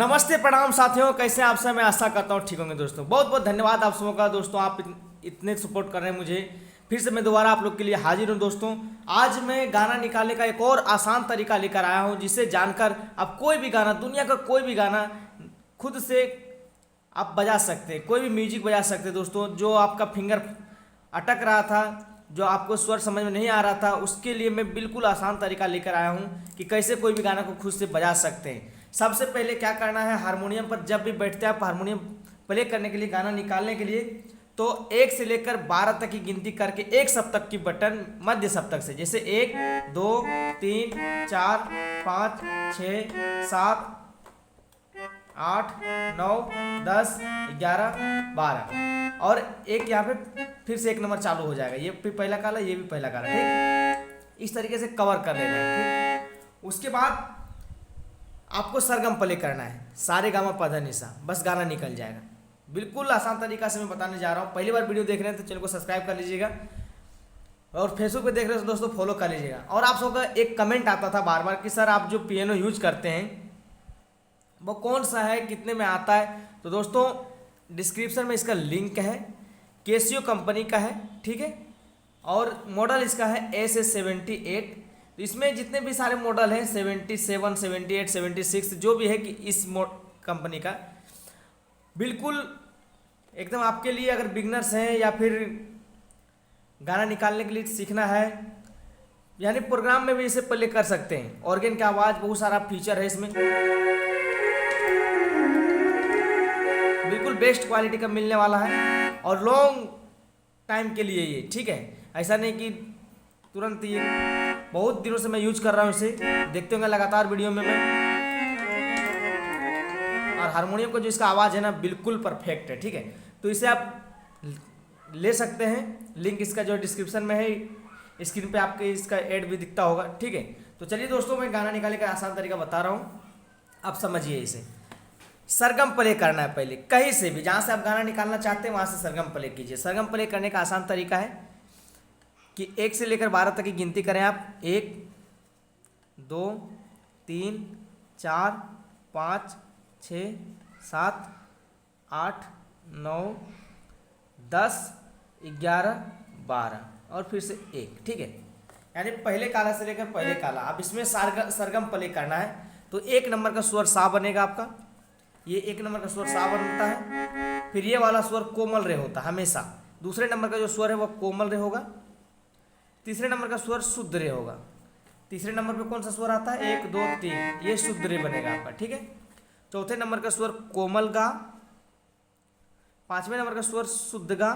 नमस्ते प्रणाम साथियों, कैसे आप सब। मैं आशा करता हूँ ठीक होंगे दोस्तों। बहुत बहुत धन्यवाद आप सबों का दोस्तों, आप इतने सपोर्ट कर रहे हैं मुझे। फिर से मैं दोबारा आप लोग के लिए हाजिर हूँ दोस्तों। आज मैं गाना निकालने का एक और आसान तरीका लेकर आया हूँ, जिसे जानकर आप कोई भी गाना, दुनिया का कोई भी गाना खुद से आप बजा सकते हैं, कोई भी म्यूजिक बजा सकते हैं दोस्तों। जो आपका फिंगर अटक रहा था, जो आपको स्वर समझ में नहीं आ रहा था, उसके लिए मैं बिल्कुल आसान तरीका लेकर आया हूँ कि कैसे कोई भी गाना को खुद से बजा सकते हैं। सबसे पहले क्या करना है, हारमोनियम पर जब भी बैठते हैं आप, हारमोनियम प्ले करने के लिए, गाना निकालने के लिए, तो 1 से लेकर 12 तक की गिनती करके एक सप्तक की बटन मध्य सप्तक से, जैसे 1 2 3 4 5 6 7 8 9 10 11 12 और एक यहाँ पे फिर से 1 नंबर चालू हो जाएगा। ये भी पहला काला, ये भी पहला काला, ठीक। इस तरीके से कवर कर लेना है, ठीक। उसके बाद आपको सरगम प्ले करना है, सारे गामा पधा निशा, बस गाना निकल जाएगा। बिल्कुल आसान तरीका से मैं बताने जा रहा हूँ। पहली बार वीडियो देख रहे हैं तो चैनल को सब्सक्राइब कर लीजिएगा, और फेसबुक पे देख रहे हो तो दोस्तों फॉलो कर लीजिएगा। और आप सबका एक कमेंट आता था बार बार कि सर आप जो पियानो यूज करते हैं वो कौन सा है, कितने में आता है। तो दोस्तों डिस्क्रिप्शन में इसका लिंक है, केसियो कंपनी का है, ठीक है। और मॉडल इसका है SS78। तो इसमें जितने भी सारे मॉडल हैं 77 78 76 जो भी है कि इस कंपनी का बिल्कुल एकदम आपके लिए, अगर बिगनर्स हैं या फिर गाना निकालने के लिए सीखना है, यानी प्रोग्राम में भी इसे प्ले कर सकते हैं। ऑर्गन की आवाज़, बहुत सारा फीचर है इसमें, बिल्कुल बेस्ट क्वालिटी का मिलने वाला है और लॉन्ग टाइम के लिए ये, ठीक है। ऐसा नहीं कि तुरंत, ये बहुत दिनों से मैं यूज कर रहा हूँ इसे, देखते होंगे लगातार वीडियो में मैं। और हारमोनियम का जो इसका आवाज़ है ना, बिल्कुल परफेक्ट है, ठीक है। तो इसे आप ले सकते हैं, लिंक इसका जो डिस्क्रिप्शन में है, स्क्रीन पे आपके इसका ऐड भी दिखता होगा, ठीक है। तो चलिए दोस्तों, मैं गाना निकालने का आसान तरीका बता रहा हूँ, आप समझिए इसे। सरगम प्ले करना है पहले, कहीं से भी जहाँ से आप गाना निकालना चाहते हैं वहाँ से सरगम प्ले कीजिए। सरगम प्ले करने का आसान तरीका है कि 1 से लेकर 12 तक की गिनती करें आप। 1 2 3 4 5 6 7 8 9 10 11 12 और फिर से 1, ठीक है। यानी पहले काला से लेकर पहले काला। अब इसमें सरगम प्ले करना है तो 1 नंबर का स्वर सा बनेगा आपका, ये 1 नंबर का स्वर सा बनता है। फिर ये वाला स्वर कोमल रे होता है हमेशा। दूसरे नंबर का जो स्वर है वह कोमल रे होगा। तीसरे नंबर का स्वर शुद्ध रे होगा। तीसरे नंबर पे कौन सा स्वर आता है, 1 2 3, ये शुद्ध रे बनेगा आपका, ठीक है। चौथे नंबर का स्वर कोमल गा। पांचवें नंबर का स्वर शुद्ध गा।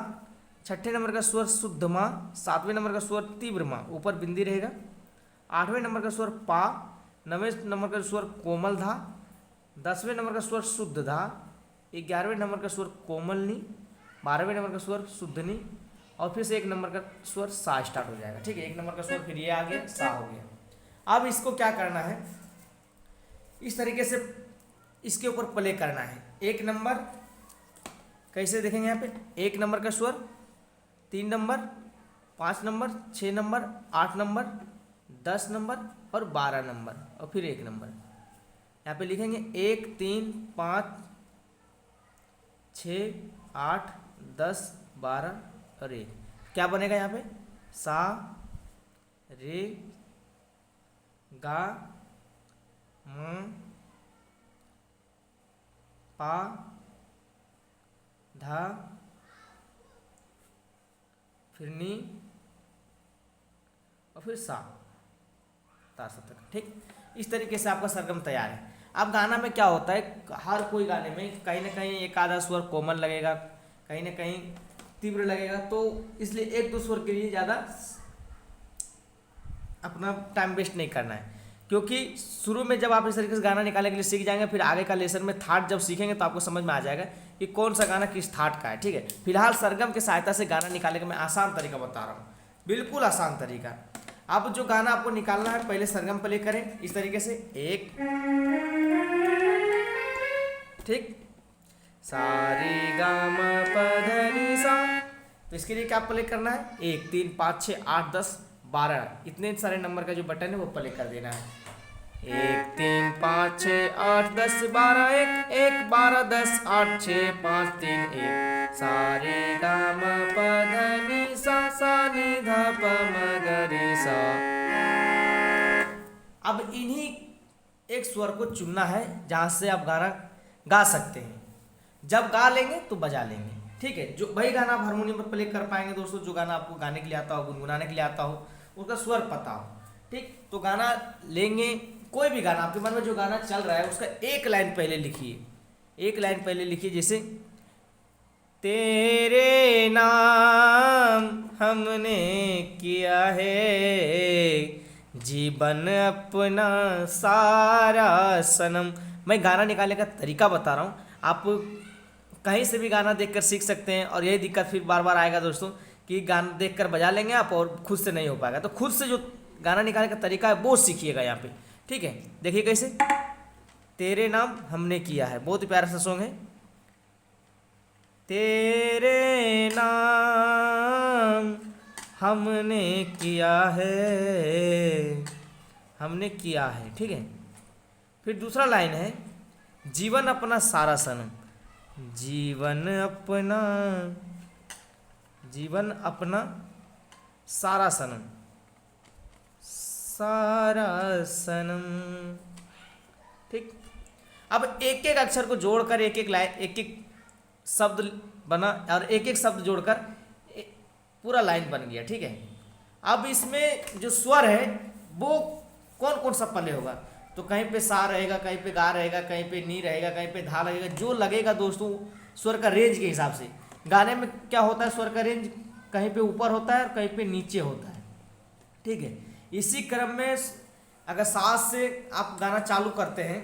छठे नंबर का स्वर शुद्ध माँ। सातवें नंबर का स्वर तीव्र माँ, ऊपर बिंदी रहेगा। आठवें नंबर का स्वर पा। नवें नंबर का स्वर कोमल धा। 10वें नंबर का स्वर शुद्ध धा। 11वें नंबर का स्वर कोमल नी। 12वें नंबर का स्वर शुद्ध नी। और फिर से 1 नंबर का स्वर सा स्टार्ट हो जाएगा, ठीक है। 1 नंबर का स्वर फिर ये आ गया, सा हो गया। अब इसको क्या करना है, इस तरीके से इसके ऊपर प्ले करना है। 1 नंबर कैसे देखेंगे यहाँ पे, 1 नंबर का स्वर, 3 number, 5 number, 6 number, 8 number, 10 number और 12 नंबर और फिर 1 नंबर। यहाँ पे लिखेंगे 1 3 5 6 8 10 12 और 1। क्या बनेगा यहाँ पे, सा रे गा म पा धा फिर नी और फिर सा, ता सा तक, ठीक। इस तरीके से आपका सरगम तैयार है। अब गाना में क्या होता है, हर कोई गाने में कहीं ना कहीं एक आधा स्वर कोमल लगेगा, कहीं ना कहीं तीव्र लगेगा, तो इसलिए 1-2 स्वर के लिए ज़्यादा अपना टाइम वेस्ट नहीं करना है। क्योंकि शुरू में जब आप इस तरीके से गाना निकालने के लिए सीख जाएंगे, फिर आगे का लेसन में थाट जब सीखेंगे तो आपको समझ में आ जाएगा कि कौन सा गाना किस थाट का है, ठीक है। फिलहाल सरगम की सहायता से गाना निकालने का मैं आसान तरीका बता रहा हूँ, बिल्कुल आसान तरीका। अब जो गाना आपको निकालना है, पहले सरगम प्ले करें इस तरीके से, 1, ठीक, सारे गा मा पा धा नी सा। तो इसके लिए क्या प्ले करना है, 1 3 5 6 8 10 12, इतने सारे नंबर का जो बटन है वो प्ले कर देना है। एक 3 5 6 8 10 12 1 1 12 10 8 6 5 3 1 सा रे गा मा पा धा नी सा नी धा पा मा गा रे सा। अब इन्हीं एक स्वर को चुनना है जहाँ से आप गाना गा सकते हैं। जब गा लेंगे तो बजा लेंगे, ठीक है। जो वही गाना आप हारमोनियम पर प्ले कर पाएंगे दोस्तों, जो गाना आपको गाने के लिए आता हो, गुनगुनाने के लिए आता हो, उसका स्वर पता हो, ठीक। तो गाना लेंगे, कोई भी गाना आपके मन में जो गाना चल रहा है उसका एक लाइन पहले लिखिए, एक लाइन पहले लिखिए। जैसे तेरे नाम हमने किया है जीवन अपना सारा सनम। मैं गाना निकालने का तरीका बता रहा हूँ, आप कहीं से भी गाना देखकर सीख सकते हैं। और यही दिक्कत फिर बार बार आएगा दोस्तों कि गाना देखकर बजा लेंगे आप और खुद से नहीं हो पाएगा। तो खुद से जो गाना निकालने का तरीका है वो सीखिएगा यहाँ पे, ठीक है। देखिए कैसे, तेरे नाम हमने किया है, बहुत ही प्यारा सा सॉन्ग है। तेरे नाम हमने किया है, हमने किया है, ठीक है। फिर दूसरा लाइन है, जीवन अपना सारा सनम, जीवन अपना, जीवन अपना सारा सनम, सारा सनम, ठीक। अब एक एक अक्षर को जोड़कर एक एक लाइन, एक एक शब्द बना और एक एक शब्द जोड़कर पूरा लाइन बन गया, ठीक है। अब इसमें जो स्वर है वो कौन कौन सा पल्ले होगा, तो कहीं पे सा रहेगा, कहीं पे गा रहेगा, कहीं पे नी रहेगा, कहीं पे धा लगेगा, जो लगेगा दोस्तों स्वर का रेंज के हिसाब से। गाने में क्या होता है, स्वर का रेंज कहीं पे ऊपर होता है और कहीं पे नीचे होता है, ठीक है। इसी क्रम में अगर सास से आप गाना चालू करते हैं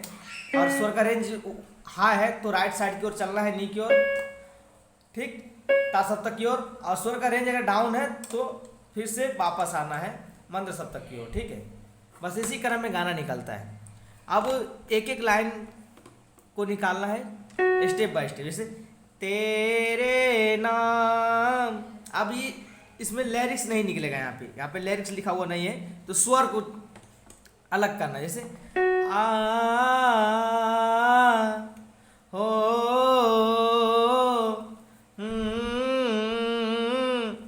और स्वर का रेंज हाई है तो राइट साइड की ओर चलना है, नी की ओर, ठीक, ता सप्तक की ओर। और स्वर का रेंज अगर डाउन है तो फिर से वापस आना है मंद सप्तक की ओर, ठीक है। बस इसी क्रम में गाना निकलता है। अब एक एक लाइन को निकालना है स्टेप बाय स्टेप। जैसे तेरे नाम, अब ये इसमें लिरिक्स नहीं निकलेगा, यहाँ पे लिरिक्स लिखा हुआ नहीं है, तो स्वर को अलग करना है। जैसे आ हो,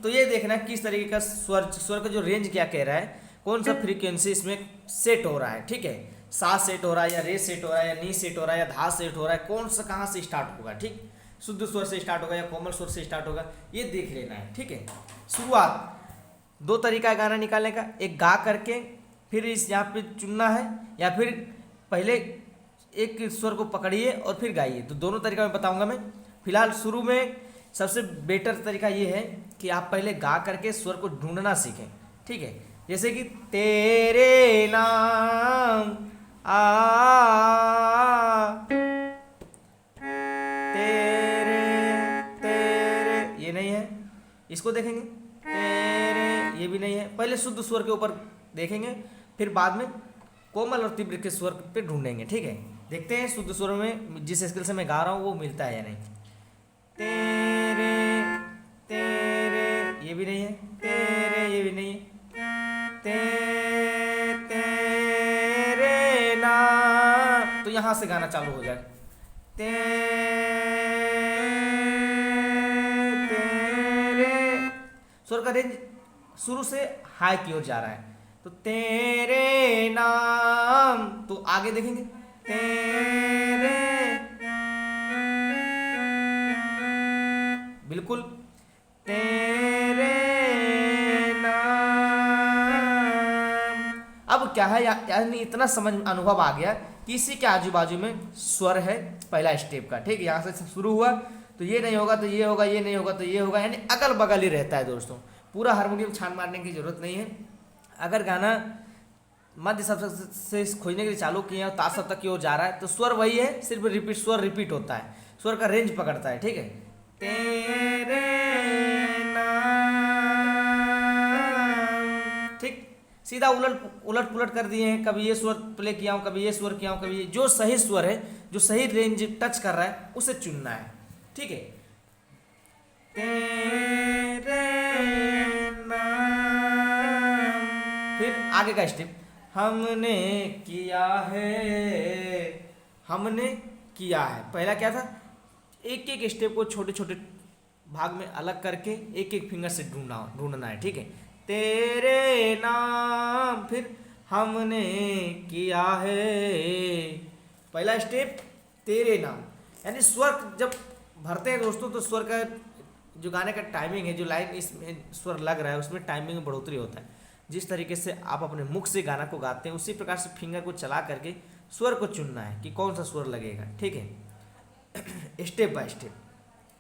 तो ये देखना किस तरीके का स्वर का जो रेंज क्या कह रहा है, कौन सा फ्रीक्वेंसी इसमें सेट हो रहा है, ठीक है। सा सेट हो रहा है या रे सेट हो रहा है या नी सेट हो रहा है या धा सेट हो रहा है, कौन सा कहाँ से स्टार्ट होगा, ठीक। शुद्ध स्वर से स्टार्ट होगा या कोमल स्वर से स्टार्ट होगा, ये देख लेना है, ठीक है। शुरुआत दो तरीका है गाना निकालने का, एक गा करके फिर इस यहाँ पे चुनना है, या फिर पहले एक स्वर को पकड़िए और फिर गाइए। तो दोनों तरीका मैं बताऊंगा। मैं फिलहाल शुरू में सबसे बेटर तरीका ये है कि आप पहले गा करके स्वर को ढूंढना सीखें, ठीक है। जैसे कि तेरे नाम आ, तेरे तेरे, ये नहीं है, इसको देखेंगे, तेरे, ये भी नहीं है। पहले शुद्ध स्वर के ऊपर देखेंगे, फिर बाद में कोमल और तीव्र के स्वर पे ढूंढेंगे, ठीक है। देखते हैं शुद्ध स्वर में जिस स्केल से मैं गा रहा हूँ वो मिलता है या नहीं। तेरे तेरे, ये भी नहीं है, तेरे, ये भी नहीं है, तेरे नाम, तो यहाँ से गाना चालू हो जाए। तेरे, स्वर का रेंज शुरू से हाई की ओर जा रहा है, तो तेरे नाम, तो आगे देखेंगे तेरे, बिल्कुल तेरे नाम। अब क्या है, यानी इतना समझ अनुभव आ गया कि इसी के आजू बाजू में स्वर है पहला स्टेप का, ठीक है। यहाँ से शुरू हुआ तो ये नहीं होगा तो ये होगा, ये नहीं होगा तो ये होगा, यानी अगल बगल ही रहता है दोस्तों। पूरा हारमोनियम छान मारने की जरूरत नहीं है। अगर गाना मध्य सप्तक से खोजने के लिए चालू किए और तार सप्तक की ओर जा रहा है तो स्वर वही है, सिर्फ रिपीट, स्वर रिपीट होता है, स्वर का रेंज पकड़ता है, ठीक है। तेरे नाम, ठीक। सीधा उलट पुलट कर दिए हैं, कभी ये स्वर प्ले किया हूँ, कभी ये स्वर किया हूँ, कभी ये, जो सही स्वर है, जो सही रेंज टच कर रहा है उसे चुनना है, ठीक है। तेरे नाम, फिर आगे का स्टेप, हमने किया है, हमने किया है। पहला क्या था, एक एक स्टेप को छोटे छोटे भाग में अलग करके एक एक फिंगर से ढूंढना है, ठीक है। तेरे नाम, फिर हमने किया है, पहला स्टेप तेरे नाम। यानी स्वर जब भरते हैं दोस्तों तो स्वर का जो गाने का टाइमिंग है, जो लाइन इसमें स्वर लग रहा है उसमें टाइमिंग में बढ़ोतरी होता है। जिस तरीके से आप अपने मुख से गाना को गाते हैं उसी प्रकार से फिंगर को चला करके स्वर को चुनना है कि कौन सा स्वर लगेगा, ठीक है। Step by step.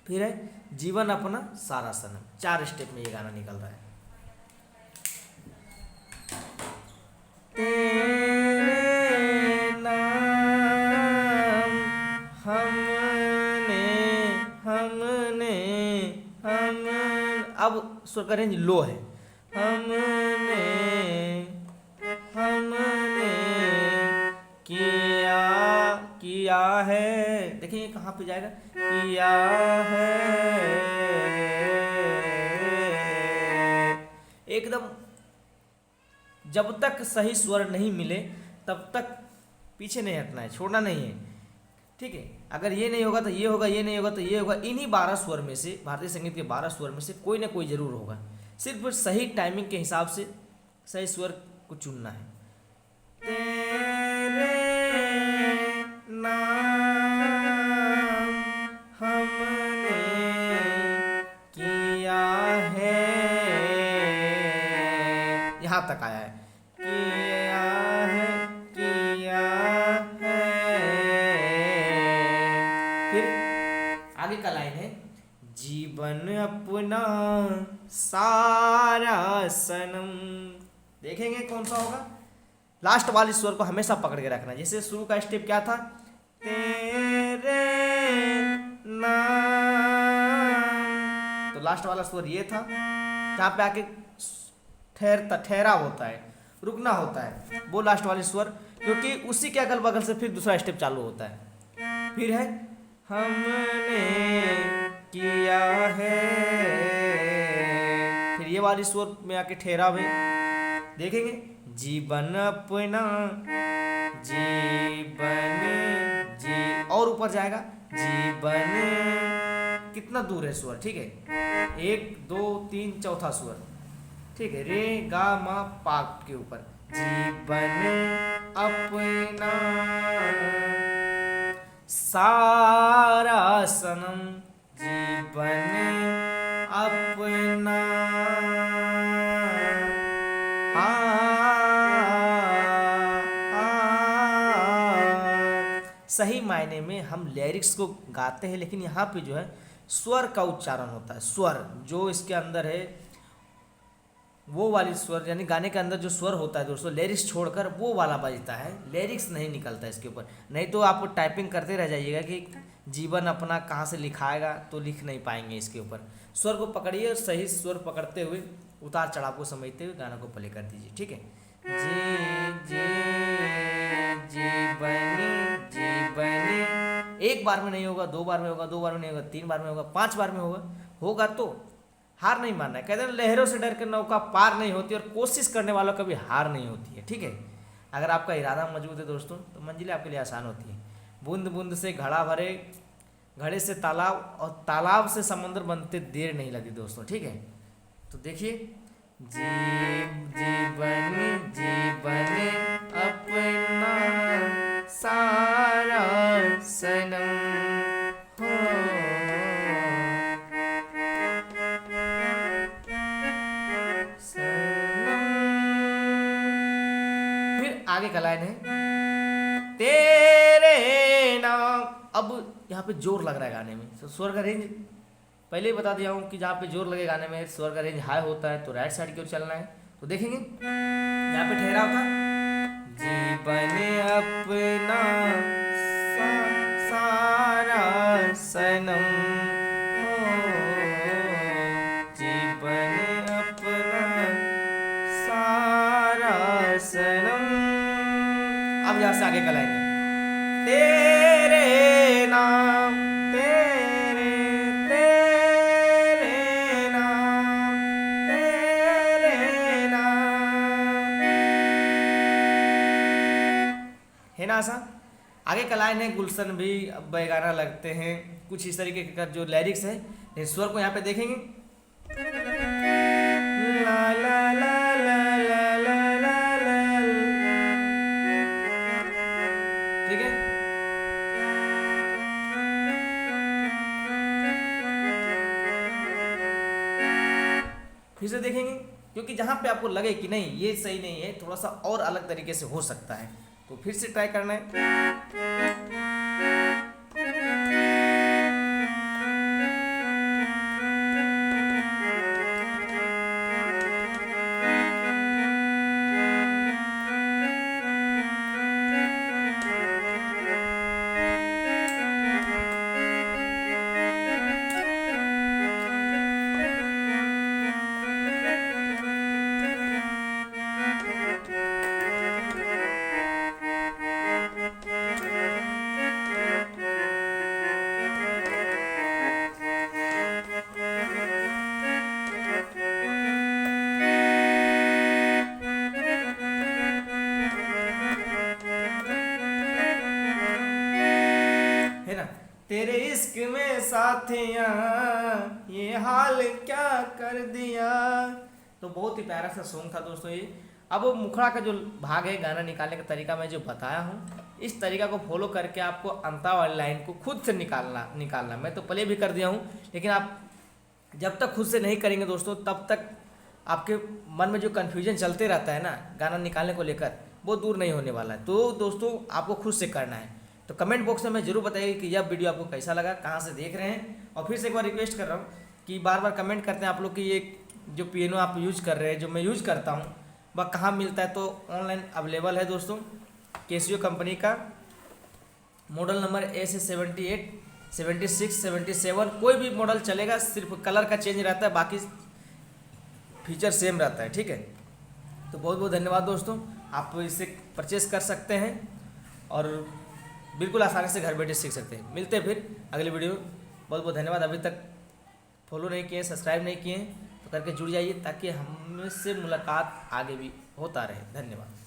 फिर है जीवन अपना सारा सनम, 4 स्टेप में ये गाना निकल रहा है। तेरे नाम हमने, हमने, हम, अब स्वर का रेंज लो है। हमने, हमने किया, किया है, देखिए कहाँ पे जाएगा, किया है, एकदम जब तक सही स्वर नहीं मिले तब तक पीछे नहीं हटना है, छोड़ना नहीं है, ठीक है। अगर ये नहीं होगा तो ये होगा, ये नहीं होगा तो ये होगा। इन्हीं 12 स्वर में से, भारतीय संगीत के 12 स्वर में से कोई ना कोई जरूर होगा। सिर्फ सही टाइमिंग के हिसाब से सही स्वर को चुनना है। तेरे नाम हमने किया है, यहाँ तक आया है, किया है, किया है। फिर आगे का लाइन है, जीवन अपना सारा सनम। देखेंगे कौन सा होगा, लास्ट वाले स्वर को हमेशा पकड़ के रखना। जैसे शुरू का स्टेप क्या था, तेरे नाम, तो लास्ट वाला स्वर ये था, जहाँ पे आके ठहरा होता है, रुकना होता है, वो लास्ट वाले स्वर, क्योंकि उसी के अगल बगल से फिर दूसरा स्टेप चालू होता है। फिर है हमने किया है, फिर ये वाली स्वर में आके ठहराव है, देखेंगे, जीवन अपना, जीवन, जी, और ऊपर जाएगा, जीवन, कितना दूर है स्वर, ठीक है, 1 2 3 चौथा स्वर, ठीक है, रे गा मा पा के ऊपर, जीवन अपना सारा सनम, जीवन अपना, सही मायने में हम लिरिक्स को गाते हैं, लेकिन यहाँ पे जो है स्वर का उच्चारण होता है। स्वर जो इसके अंदर है वो वाली स्वर, यानी गाने के अंदर जो स्वर होता है दोस्तों, लिरिक्स छोड़कर वो वाला बजता है, लिरिक्स नहीं निकलता इसके ऊपर। नहीं तो आप टाइपिंग करते रह जाइएगा कि जीवन अपना कहाँ से लिखाएगा, तो लिख नहीं पाएंगे इसके ऊपर। स्वर को पकड़िए और सही स्वर पकड़ते हुए उतार चढ़ाव को समझते हुए गाना को प्ले कर दीजिए, ठीक है। जी जी जीवनी, जीवनी, एक बार में नहीं होगा, 2 बार में होगा, 2 बार में नहीं होगा, 3 बार में होगा, 5 बार में होगा तो हार नहीं मानना है। कहते हैं लहरों से डर के नौका पार नहीं होती, और कोशिश करने वालों कभी हार नहीं होती है, ठीक है। अगर आपका इरादा मजबूत है दोस्तों तो मंजिलें आपके लिए आसान होती है। बूंद बूंद से घड़ा भरे, घड़े से तालाब, और तालाब से समंदर बनते देर नहीं लगती दोस्तों, ठीक है। तो देखिए, जीवन, जीवन अपना सारा सनम, आगे का लाइन है, तेरे नाम। अब यहाँ पे जोर लग रहा है गाने में, तो स्वर का रेंज पहले ही बता दिया हूँ कि जहाँ पे जोर लगे गाने में स्वर का रेंज हाई होता है, तो राइट साइड की ओर चलना है। तो देखेंगे यहाँ पे ठहराव था, जीवन अपना सारा सनम, जीवन अपना सारा सनम। अब यहाँ से आगे का लाइन है, तेरे नाम, तेरे, तेरे नाम, तेरे नाम, है ना आशा। आगे का लाइन है गुलशन भी बेगाना लगते हैं, कुछ इस तरीके का जो लिरिक्स है। लेकिन स्वर को यहाँ पे देखेंगे, ला ला ला ला ला ला ला ला, ठीक है। फिर से देखेंगे, क्योंकि जहाँ पे आपको लगे कि नहीं ये सही नहीं है, थोड़ा सा और अलग तरीके से हो सकता है, तो फिर से ट्राई करना है। है ना, तेरे इश्क में साथिया ये हाल क्या कर दिया। तो बहुत ही प्यारा सा सॉन्ग था दोस्तों ये। अब मुखड़ा का जो भाग है, गाना निकालने का तरीका मैं जो बताया हूँ, इस तरीका को फॉलो करके आपको अंता वाली लाइन को खुद से निकालना। मैं तो प्ले भी कर दिया हूँ, लेकिन आप जब तक खुद से नहीं करेंगे दोस्तों, तब तक आपके मन में जो कन्फ्यूजन चलते रहता है ना गाना निकालने को लेकर, वो दूर नहीं होने वाला है। तो दोस्तों आपको खुद से करना है। तो कमेंट बॉक्स में मैं जरूर बताइए कि यह वीडियो आपको कैसा लगा, कहाँ से देख रहे हैं। और फिर से एक बार रिक्वेस्ट कर रहा हूँ कि बार बार कमेंट करते हैं आप लोग कि ये जो पियानो आप यूज कर रहे हैं, जो मैं यूज करता हूँ, वह कहाँ मिलता है। तो ऑनलाइन अवेलेबल है दोस्तों, कैसियो कंपनी का, मॉडल नंबर AC78, 76, 77, कोई भी मॉडल चलेगा, सिर्फ कलर का चेंज रहता है, बाकी फीचर सेम रहता है, ठीक है। तो बहुत बहुत धन्यवाद दोस्तों, आप इसे परचेस कर सकते हैं और बिल्कुल आसानी से घर बैठे सीख सकते हैं। मिलते हैं फिर अगली वीडियो। बहुत बहुत धन्यवाद। अभी तक फॉलो नहीं किए, सब्सक्राइब नहीं किए तो करके जुड़ जाइए, ताकि हमसे मुलाकात आगे भी होता रहे। धन्यवाद।